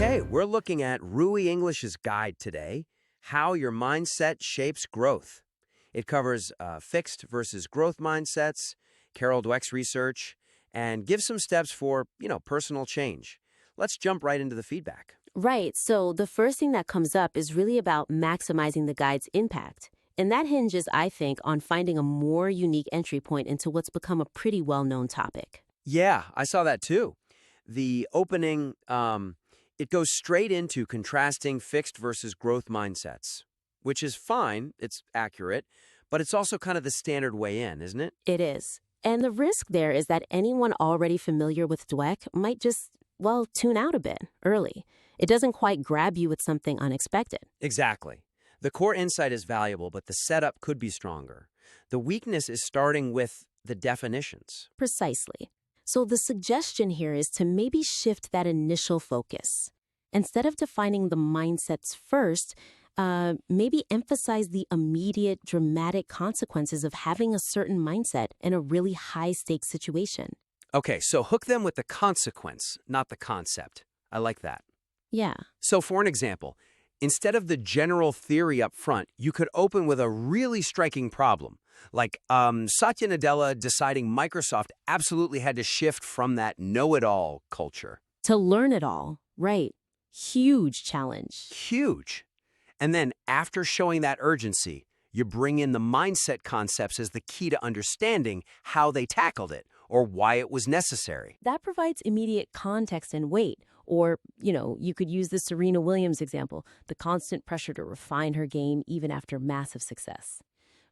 Okay, we're looking at Rui English's guide today, How Your Mindset Shapes Growth. It covers fixed versus growth mindsets, Carol Dweck's research, and gives some steps for, personal change. Let's jump right into the feedback. Right. So the first thing that comes up is really about maximizing the guide's impact. And that hinges, I think, on finding a more unique entry point into what's become a pretty well-known topic. Yeah, I saw that too. The opening, it goes straight into contrasting fixed versus growth mindsets, which is fine. It's accurate, but it's also kind of the standard way in, isn't it? It is. And the risk there is that anyone already familiar with Dweck might just, tune out a bit early. It doesn't quite grab you with something unexpected. Exactly. The core insight is valuable, but the setup could be stronger. The weakness is starting with the definitions. Precisely. So the suggestion here is to maybe shift that initial focus. Instead of defining the mindsets first, maybe emphasize the immediate, dramatic consequences of having a certain mindset in a really high-stakes situation. Okay, so hook them with the consequence, not the concept. I like that. Yeah. So for an example, instead of the general theory up front, you could open with a really striking problem, like Satya Nadella deciding Microsoft absolutely had to shift from that know-it-all culture. To learn it all, right. Huge challenge. Huge. And then after showing that urgency, you bring in the mindset concepts as the key to understanding how they tackled it or why it was necessary. That provides immediate context and weight. Or, you could use the Serena Williams example, the constant pressure to refine her game even after massive success.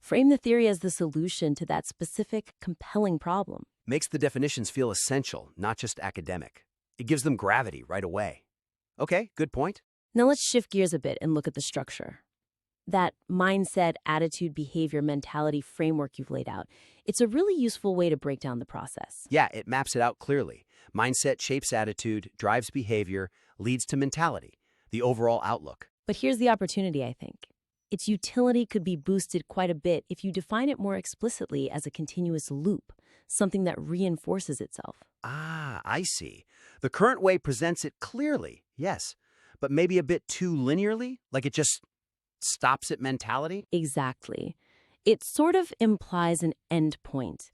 Frame the theory as the solution to that specific, compelling problem. Makes the definitions feel essential, not just academic. It gives them gravity right away. Okay, good point. Now let's shift gears a bit and look at the structure. That mindset, attitude, behavior, mentality framework you've laid out, it's a really useful way to break down the process. Yeah, it maps it out clearly. Mindset shapes attitude, drives behavior, leads to mentality, the overall outlook. But here's the opportunity, I think. Its utility could be boosted quite a bit if you define it more explicitly as a continuous loop, something that reinforces itself. Ah, I see. The current way presents it clearly, yes, but maybe a bit too linearly, like it just stops at mentality? Exactly. It sort of implies an end point.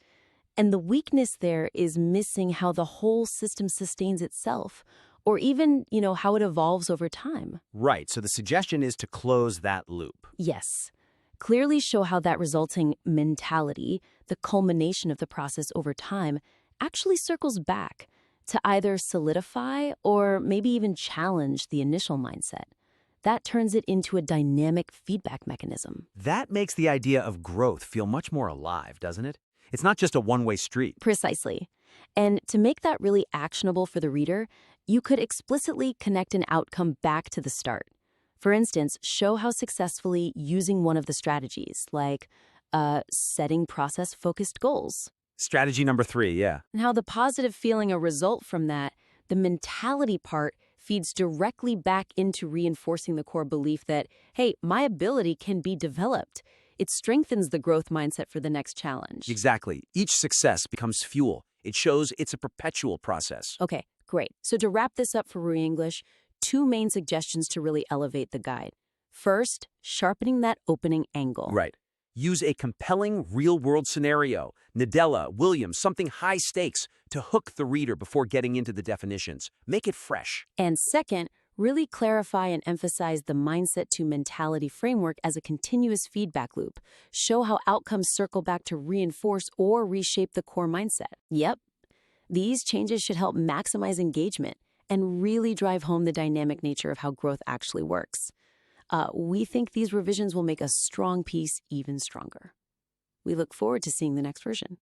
And the weakness there is missing how the whole system sustains itself, or even, how it evolves over time. Right, so the suggestion is to close that loop. Yes. Clearly show how that resulting mentality, the culmination of the process over time, actually circles back to either solidify or maybe even challenge the initial mindset. That turns it into a dynamic feedback mechanism. That makes the idea of growth feel much more alive, doesn't it? It's not just a one-way street. Precisely. And to make that really actionable for the reader, you could explicitly connect an outcome back to the start. For instance, show how successfully using one of the strategies, like setting process-focused goals. Strategy number 3, yeah. And how the positive feeling a result from that, the mentality part, feeds directly back into reinforcing the core belief that, hey, my ability can be developed. It strengthens the growth mindset for the next challenge. Exactly. Each success becomes fuel. It shows it's a perpetual process. Okay, great. So to wrap this up for RuiEnglish, 2 main suggestions to really elevate the guide. First, sharpening that opening angle. Right. Use a compelling real-world scenario, Nadella, Williams, something high stakes, to hook the reader before getting into the definitions. Make it fresh. And second, really clarify and emphasize the mindset to mentality framework as a continuous feedback loop. Show how outcomes circle back to reinforce or reshape the core mindset. Yep. These changes should help maximize engagement and really drive home the dynamic nature of how growth actually works. We think these revisions will make a strong piece even stronger. We look forward to seeing the next version.